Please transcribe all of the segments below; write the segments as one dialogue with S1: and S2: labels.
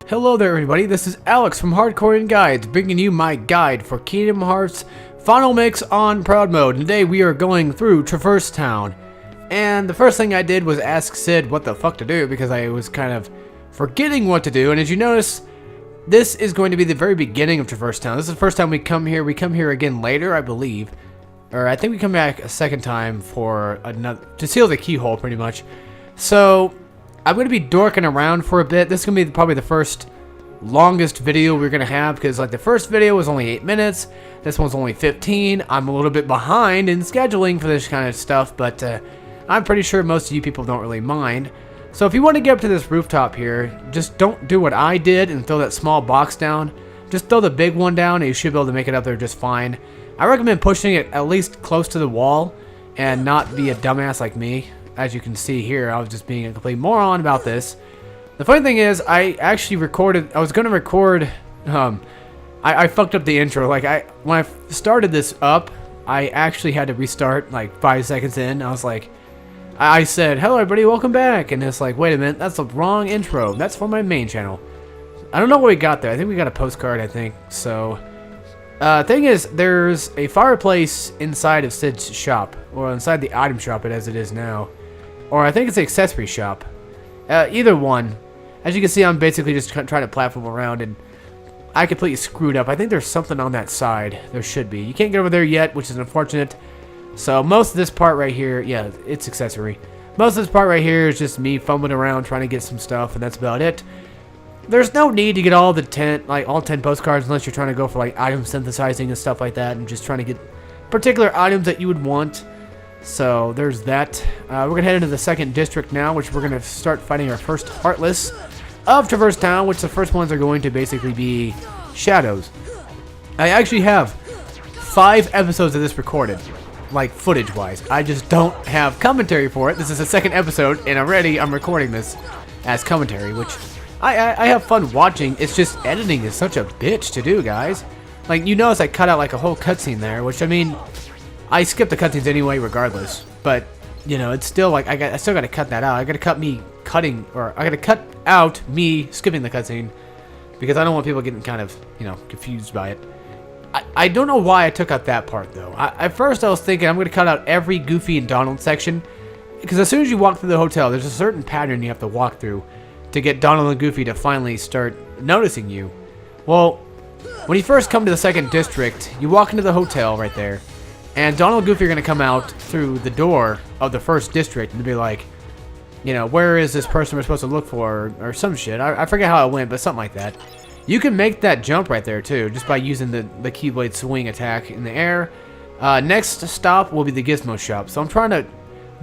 S1: Hello there everybody, this is Alex from Hardcorian Guides, bringing you my guide for Kingdom Hearts Final Mix on Proud Mode. Today we are going through Traverse Town, and the first thing I did was ask Sid what the fuck to do, because I was kind of forgetting what to do, and as you notice, this is going to be the very beginning of Traverse Town. This is the first time we come here. We come here again later, I believe, or I think we come back a second time for another, to seal the keyhole pretty much. So I'm going to be dorking around for a bit. This is going to be probably the first longest video we're going to have, because like the first video was only 8 minutes. This one's only 15. I'm a little bit behind in scheduling for this kind of stuff, but I'm pretty sure most of you people don't really mind. So if you want to get up to this rooftop here, just don't do what I did and throw that small box down. Just throw the big one down and you should be able to make it up there just fine. I recommend pushing it at least close to the wall and not be a dumbass like me. As you can see here, I was just being a complete moron about this. The funny thing is, I actually recorded, I was going to record, I fucked up the intro. Like, when I started this up, I actually had to restart like 5 seconds in. I was like, I said, hello everybody, welcome back. And it's like, wait a minute, that's the wrong intro. That's for my main channel. I don't know what we got there. I think we got a postcard, I think. So, thing is, there's a fireplace inside of Sid's shop, or inside the item shop as it is now. Or I think it's the accessory shop. Either one. As you can see, I'm basically just trying to platform around, and I completely screwed up. I think there's something on that side. There should be. You can't get over there yet, which is unfortunate. So most of this part right here, yeah, it's accessory. Most of this part right here is just me fumbling around trying to get some stuff, and that's about it. There's no need to get all 10 postcards unless you're trying to go for like item synthesizing and stuff like that, and just trying to get particular items that you would want. So there's that. We're going to head into the second district now, which we're going to start fighting our first Heartless of Traverse Town, which the first ones are going to basically be Shadows. I actually have 5 episodes of this recorded, like footage-wise. I just don't have commentary for it. This is the second episode, and already I'm recording this as commentary, which I have fun watching. It's just editing is such a bitch to do, guys. Like, you notice I cut out like a whole cutscene there, which, I mean, I skip the cutscenes anyway, regardless. But you know, it's still like I still got to cut that out. I got to cut out me skipping the cutscene, because I don't want people getting kind of, you know, confused by it. I don't know why I took out that part though. At first I was thinking I'm going to cut out every Goofy and Donald section, because as soon as you walk through the hotel, there's a certain pattern you have to walk through to get Donald and Goofy to finally start noticing you. Well, when you first come to the second district, you walk into the hotel right there. And Donald and Goofy are going to come out through the door of the first district and be like, you know, where is this person we're supposed to look for, or some shit. I forget how it went, but something like that. You can make that jump right there, too, just by using the Keyblade swing attack in the air. Next stop will be the Gizmo shop. So I'm trying to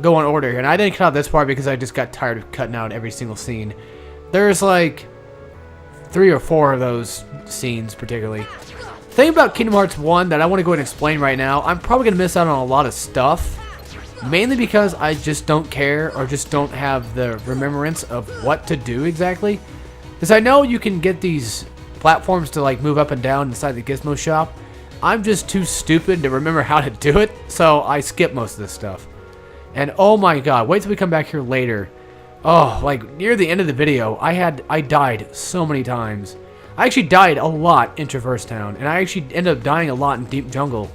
S1: go in order here. And I didn't cut out this part because I just got tired of cutting out every single scene. There's like 3 or 4 of those scenes, particularly. The thing about Kingdom Hearts 1 that I want to go ahead and explain right now, I'm probably going to miss out on a lot of stuff, mainly because I just don't care, or just don't have the remembrance of what to do exactly. Because I know you can get these platforms to like move up and down inside the Gizmo shop. I'm just too stupid to remember how to do it, so I skip most of this stuff. And oh my god, wait till we come back here later. Oh, like near the end of the video, I died so many times. I actually died a lot in Traverse Town, and I actually ended up dying a lot in Deep Jungle,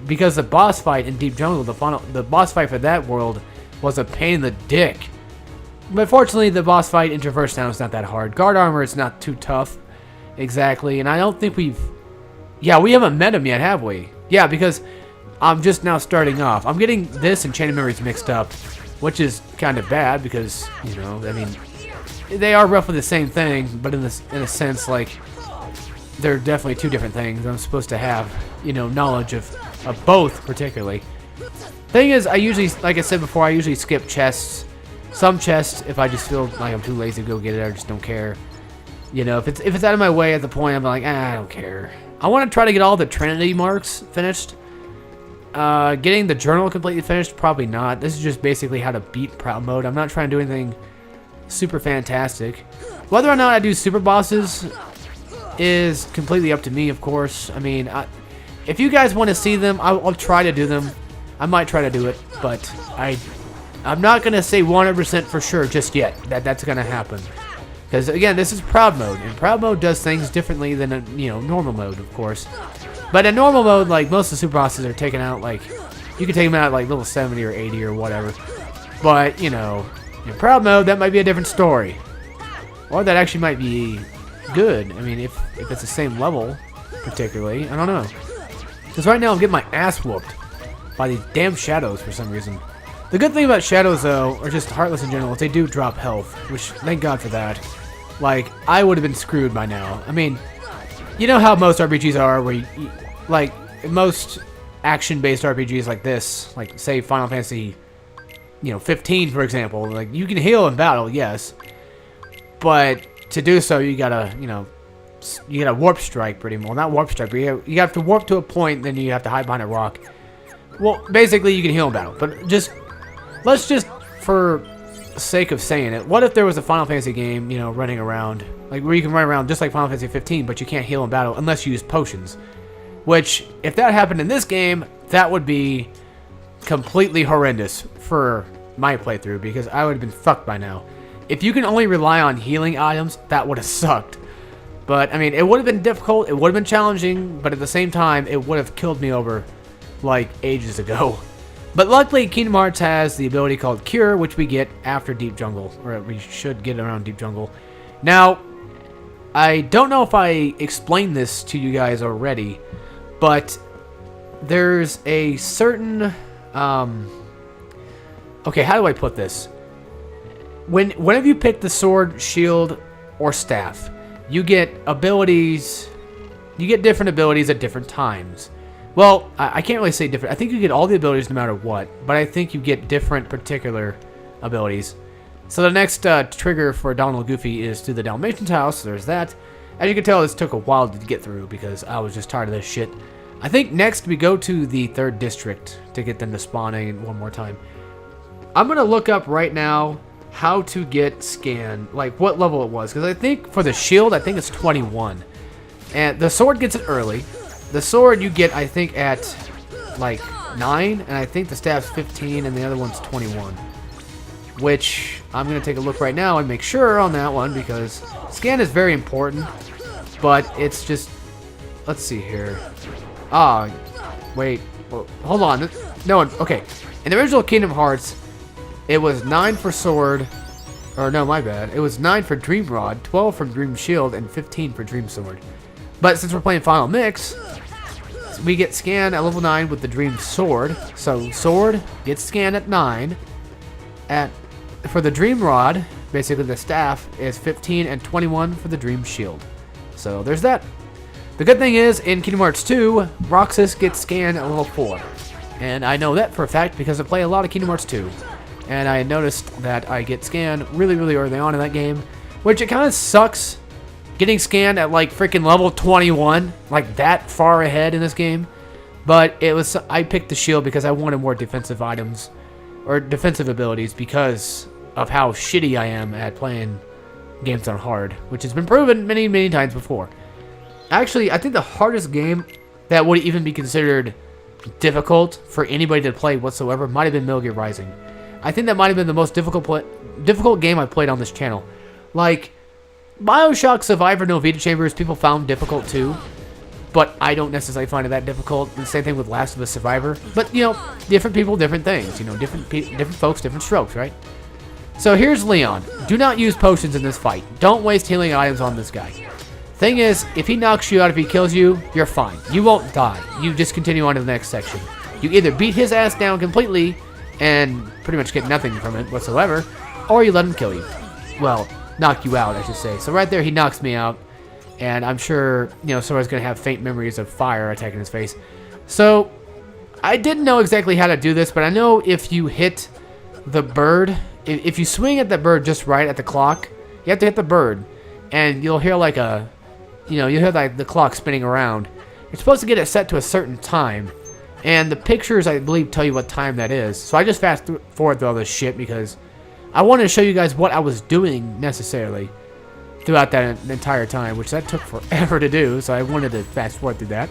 S1: because the boss fight in Deep Jungle, the boss fight for that world, was a pain in the dick. But fortunately, the boss fight in Traverse Town is not that hard. Guard armor is not too tough, exactly, and I don't think we haven't met him yet, have we? Yeah, because I'm just now starting off. I'm getting this and Enchanted Memories mixed up, which is kind of bad, because, you know, I mean, they are roughly the same thing, but in a sense, like, they're definitely 2 different things. I'm supposed to have, you know, knowledge of both, particularly. Thing is, I usually, like I said before, I usually skip chests. Some chests, if I just feel like I'm too lazy to go get it, I just don't care. You know, if it's out of my way at the point, I'm like, I don't care. I want to try to get all the Trinity marks finished. Getting the journal completely finished, probably not. This is just basically how to beat Proud Mode. I'm not trying to do anything super fantastic. Whether or not I do super bosses is completely up to me, of course. I mean, if you guys want to see them, I'll try to do them. I might try to do it, but I'm not going to say 100% for sure just yet that that's going to happen. Because again, this is proud mode, and proud mode does things differently than a, normal mode, of course. But in normal mode, like most of the super bosses are taken out, like you can take them out at like level 70 or 80 or whatever. But in proud mode, that might be a different story, or that actually might be good. I mean, if it's the same level, particularly, I don't know. Because right now I'm getting my ass whooped by these damn shadows for some reason. The good thing about shadows, though, or just Heartless in general, is they do drop health, which, thank God for that. Like, I would have been screwed by now. I mean, you know how most RPGs are, where like, most action-based RPGs like this, like, say, Final Fantasy, 15, for example, like, you can heal in battle, yes, but to do so, you gotta, you gotta warp strike pretty much. Well, not warp strike, but you have to warp to a point, then you have to hide behind a rock. Well, basically, you can heal in battle, but let's just, for sake of saying it, what if there was a Final Fantasy game, running around, like where you can run around just like Final Fantasy 15, but you can't heal in battle unless you use potions. Which, if that happened in this game, that would be completely horrendous for my playthrough, because I would have been fucked by now. If you can only rely on healing items, that would have sucked. But, I mean, it would have been difficult, it would have been challenging, but at the same time, it would have killed me over, like, ages ago. But luckily, Kingdom Hearts has the ability called Cure, which we get after Deep Jungle, or we should get around Deep Jungle. Now, I don't know if I explained this to you guys already, but there's a certain, okay, how do I put this? Whenever you pick the sword, shield, or staff, you get abilities, you get different abilities at different times. Well, I can't really say different. I think you get all the abilities no matter what, but I think you get different particular abilities. So the next trigger for Donald Goofy is to the Dalmatian's house. There's that. As you can tell, this took a while to get through because I was just tired of this shit. I think next we go to the 3rd district to get them to spawn in one more time. I'm going to look up right now how to get Scan, like what level it was. Because I think for the shield, I think it's 21. And the sword gets it early. The sword you get, I think, at like 9. And I think the staff's 15 and the other one's 21. Which I'm going to take a look right now and make sure on that one because Scan is very important. But it's just, let's see here. Ah, wait, well, hold on. No, okay. In the original Kingdom Hearts, it was 9 for sword, or no, my bad. It was 9 for Dream Rod, 12 for Dream Shield, and 15 for Dream Sword. But since we're playing Final Mix, we get Scan at level 9 with the Dream Sword. So Sword gets Scan at 9. For the Dream Rod, basically the staff is 15 and 21 for the Dream Shield. So there's that. The good thing is, in Kingdom Hearts 2, Roxas gets Scan at level 4. And I know that for a fact because I play a lot of Kingdom Hearts 2. And I noticed that I get Scan really, really early on in that game. Which it kind of sucks getting Scan at like freaking level 21. Like that far ahead in this game. But I picked the shield because I wanted more defensive items. Or defensive abilities because of how shitty I am at playing games on hard. Which has been proven many, many times before. Actually, I think the hardest game that would even be considered difficult for anybody to play whatsoever might have been Metal Gear Rising. I think that might have been the most difficult game I played on this channel. Like, BioShock Survivor No Vita Chambers, people found difficult too. But I don't necessarily find it that difficult. The same thing with Last of Us Survivor. But, different people, different things. Different folks, different strokes, right? So here's Leon. Do not use potions in this fight. Don't waste healing items on this guy. Thing is, if he knocks you out, if he kills you, you're fine. You won't die. You just continue on to the next section. You either beat his ass down completely and pretty much get nothing from it whatsoever, or you let him kill you. Well, knock you out, I should say. So right there, he knocks me out, and I'm sure, someone's going to have faint memories of fire attacking his face. So, I didn't know exactly how to do this, but I know if you hit the bird, if you swing at the bird just right at the clock, you have to hit the bird, and you'll hear like a... you'll hear like the clock spinning around. You're supposed to get it set to a certain time. And the pictures, I believe, tell you what time that is. So I just fast forward through all this shit because I wanted to show you guys what I was doing necessarily throughout that entire time, which that took forever to do. So I wanted to fast forward through that.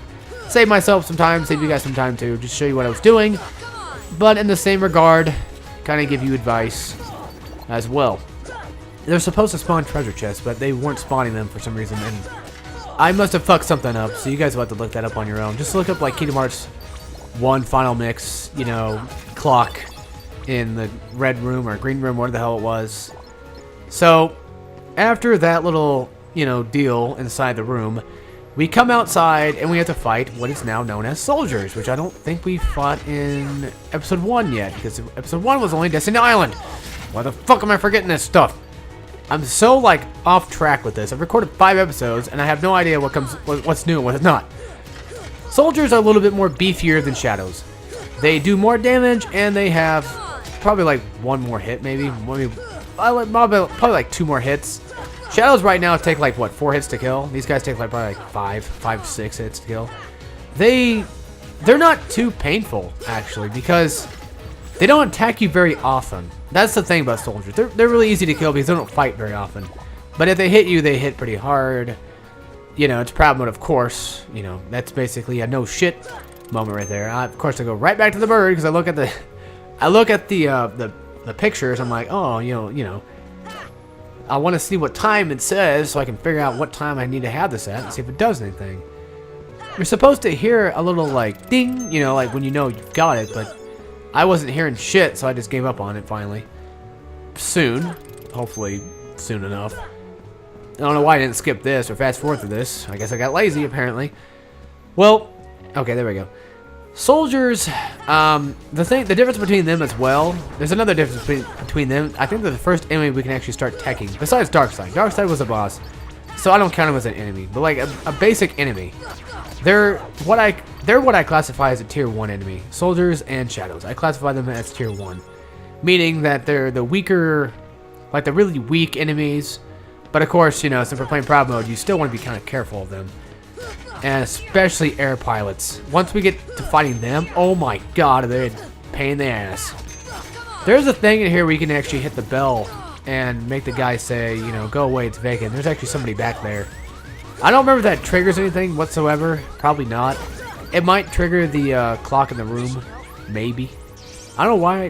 S1: Save myself some time, save you guys some time too, just show you what I was doing. But in the same regard, kind of give you advice as well. They're supposed to spawn treasure chests, but they weren't spawning them for some reason, and I must have fucked something up, so you guys will have to look that up on your own. Just look up, like, Kingdom Hearts 1 Final Mix, you know, clock in the red room or green room, whatever the hell it was. So, after that little, you know, deal inside the room, we come outside and we have to fight what is now known as soldiers, which I don't think we fought in episode 1 yet, because episode 1 was only Destiny Island. Why the fuck am I forgetting this stuff? I'm so, like, off track with this. I've recorded 5 episodes and I have no idea what's new and what's not. Soldiers are a little bit more beefier than Shadows. They do more damage and they have probably like 1 more hit, maybe. Probably like 2 more hits. Shadows right now take like, what, 4 hits to kill? These guys take like probably like 5, 6 hits to kill. They're not too painful, actually, because they don't attack you very often. That's the thing about soldiers. They're really easy to kill because they don't fight very often. But if they hit you, they hit pretty hard. You know, it's proud mode, of course. You know, that's basically a no shit moment right there. Of course, I go right back to the bird because I look at the pictures. I'm like, oh, you know, I want to see what time it says so I can figure out what time I need to have this at and see if it does anything. You're supposed to hear a little like ding, you know, like when you know you've got it, but I wasn't hearing shit, so I just gave up on it finally. Soon, hopefully soon enough. I don't know why I didn't skip this or fast forward through this. I guess I got lazy, apparently. Well, okay, there we go. Soldiers, the difference between them as well, there's another difference between them. I think they're the first enemy we can actually start teching, besides Darkseid. Darkseid was a boss, so I don't count him as an enemy, but like a basic enemy. They're what I classify as a tier 1 enemy. Soldiers and Shadows. I classify them as tier 1. Meaning that they're the weaker, like the really weak enemies. But of course, you know, since we're playing proud mode, you still want to be kind of careful of them. And especially air pilots. Once we get to fighting them, oh my god, they're a pain in the ass. There's a thing in here where you can actually hit the bell and make the guy say, you know, go away, it's vacant. There's actually somebody back there. I don't remember if that triggers anything whatsoever. Probably not. It might trigger the clock in the room. Maybe. I don't know why.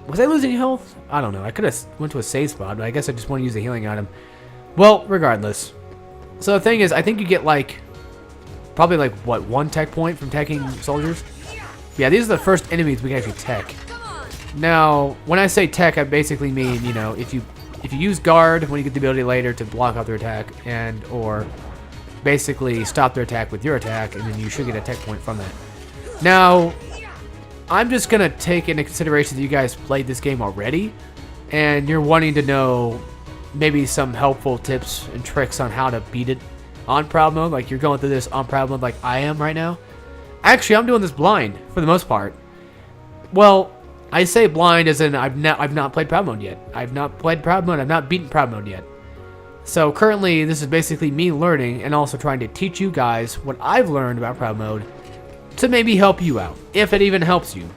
S1: Was I losing health? I don't know. I could have went to a save spot, but I guess I just want to use a healing item. Well, regardless. So the thing is, I think you get like, probably like, what, 1 tech point from teching soldiers? Yeah, these are the first enemies we can actually tech. Now, when I say tech, I basically mean, you know, if you use guard when you get the ability later to block out their attack and or basically stop their attack with your attack, and then you should get a tech point from that. Now, I'm just going to take into consideration that you guys played this game already, and you're wanting to know maybe some helpful tips and tricks on how to beat it on proud mode, like you're going through this on proud mode like I am right now. Actually, I'm doing this blind for the most part. Well, I say blind as in I've not played proud mode yet. I've not played proud mode. I've not beaten proud mode yet. So currently, this is basically me learning and also trying to teach you guys what I've learned about proud mode to maybe help you out, if it even helps you.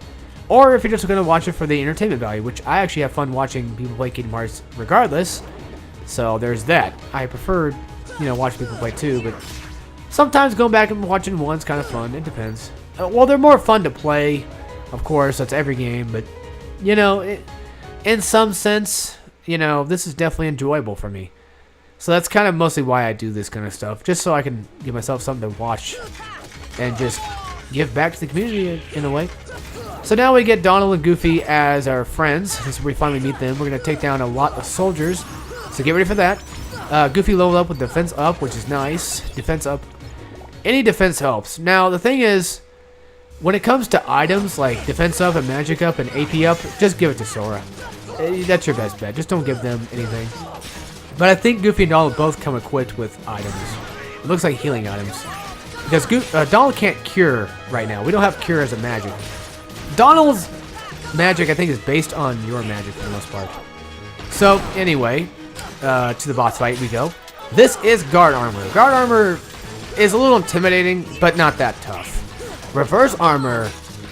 S1: Or if you're just going to watch it for the entertainment value, which I actually have fun watching people play Kingdom Hearts regardless. So there's that. I prefer, you know, watching people play too, but sometimes going back and watching one's kind of fun. It depends. Well, they're more fun to play. Of course, that's every game, but, you know, in some sense, you know, this is definitely enjoyable for me. So that's kind of mostly why I do this kind of stuff, just so I can give myself something to watch and just give back to the community in a way. So now we get Donald and Goofy as our friends. This is where we finally meet them. We're going to take down a lot of soldiers, so get ready for that. Goofy leveled up with defense up, which is nice. Defense up. Any defense helps. Now, the thing is, when it comes to items like defense up and magic up and AP up, just give it to Sora. That's your best bet. Just don't give them anything. But I think Goofy and Donald both come equipped with items. It looks like healing items. Because Donald can't cure right now. We don't have cure as a magic. Donald's magic, I think, is based on your magic for the most part. So, anyway, to the boss fight we go. This is guard armor. Guard armor is a little intimidating, but not that tough. Reverse armor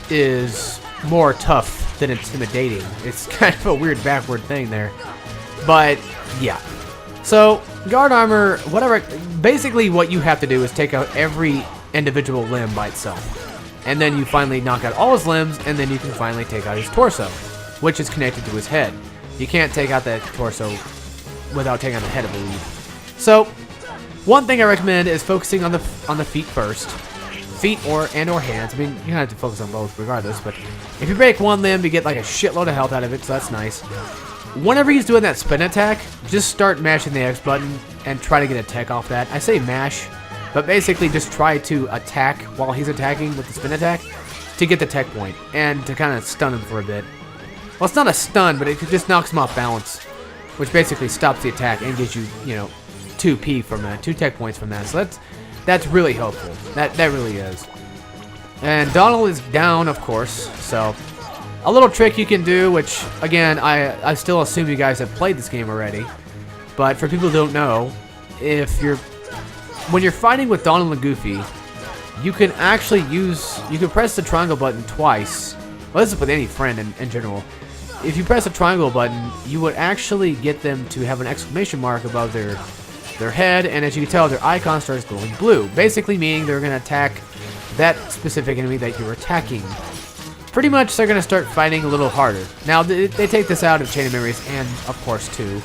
S1: is more tough than intimidating. It's kind of a weird backward thing there. But, yeah. So, guard armor, whatever, basically what you have to do is take out every individual limb by itself. And then you finally knock out all his limbs, and then you can finally take out his torso, which is connected to his head. You can't take out that torso without taking on the head, I believe. So, one thing I recommend is focusing on the feet first. Feet or hands. I mean, you have to focus on both regardless, but if you break one limb, you get like a shitload of health out of it, so that's nice. Whenever he's doing that spin attack, just start mashing the X button and try to get a tech off that. I say mash, but basically just try to attack while he's attacking with the spin attack to get the tech point and to kind of stun him for a bit. Well, it's not a stun, but it just knocks him off balance, which basically stops the attack and gives you, 2 from that, 2 tech points from that. So that's really helpful. That really is. And Donald is down, of course, so a little trick you can do, which, again, I still assume you guys have played this game already, but for people who don't know, when you're fighting with Donald and Goofy, you can actually press the triangle button twice. Well, this is with any friend in general. If you press the triangle button, you would actually get them to have an exclamation mark above their head, and as you can tell, their icon starts glowing blue, basically meaning they're going to attack that specific enemy that you're attacking. Pretty much, they're going to start fighting a little harder. Now, they take this out of Enchanted Memories and, of course, 2,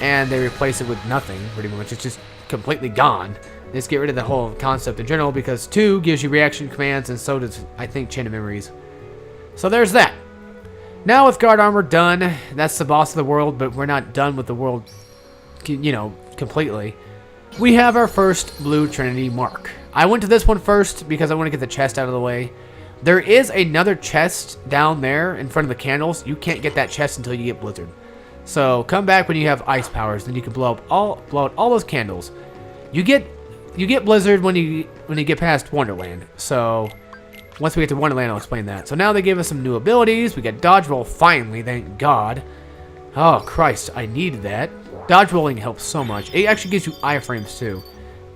S1: and they replace it with nothing, pretty much. It's just completely gone. They just get rid of the whole concept in general, because 2 gives you reaction commands, and so does, I think, Enchanted Memories. So there's that. Now, with Guard Armor done, that's the boss of the world, but we're not done with the world, completely. We have our first Blue Trinity mark. I went to this one first because I want to get the chest out of the way. There is another chest down there in front of the candles. You can't get that chest until you get Blizzard. So come back when you have ice powers, then you can blow out all those candles. You get Blizzard when you get past Wonderland. So once we get to Wonderland, I'll explain that. So now they gave us some new abilities. We got dodge roll finally, thank God. Oh Christ, I needed that. Dodge rolling helps so much. It actually gives you iframes too,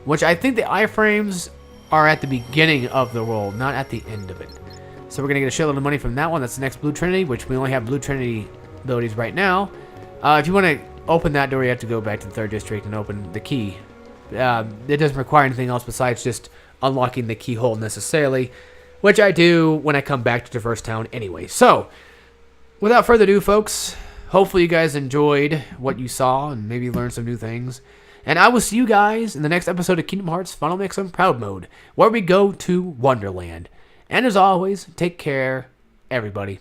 S1: which I think the iframes are at the beginning of the roll, not at the end of it. So we're going to get a shitload of money from that one. That's the next Blue Trinity, which we only have Blue Trinity abilities right now. If you want to open that door, you have to go back to the 3rd district and open the key. It doesn't require anything else besides just unlocking the keyhole necessarily, which I do when I come back to Traverse Town anyway. So, without further ado, folks, hopefully you guys enjoyed what you saw and maybe learned some new things. And I will see you guys in the next episode of Kingdom Hearts Final Mix on Proud Mode, where we go to Wonderland. And as always, take care, everybody.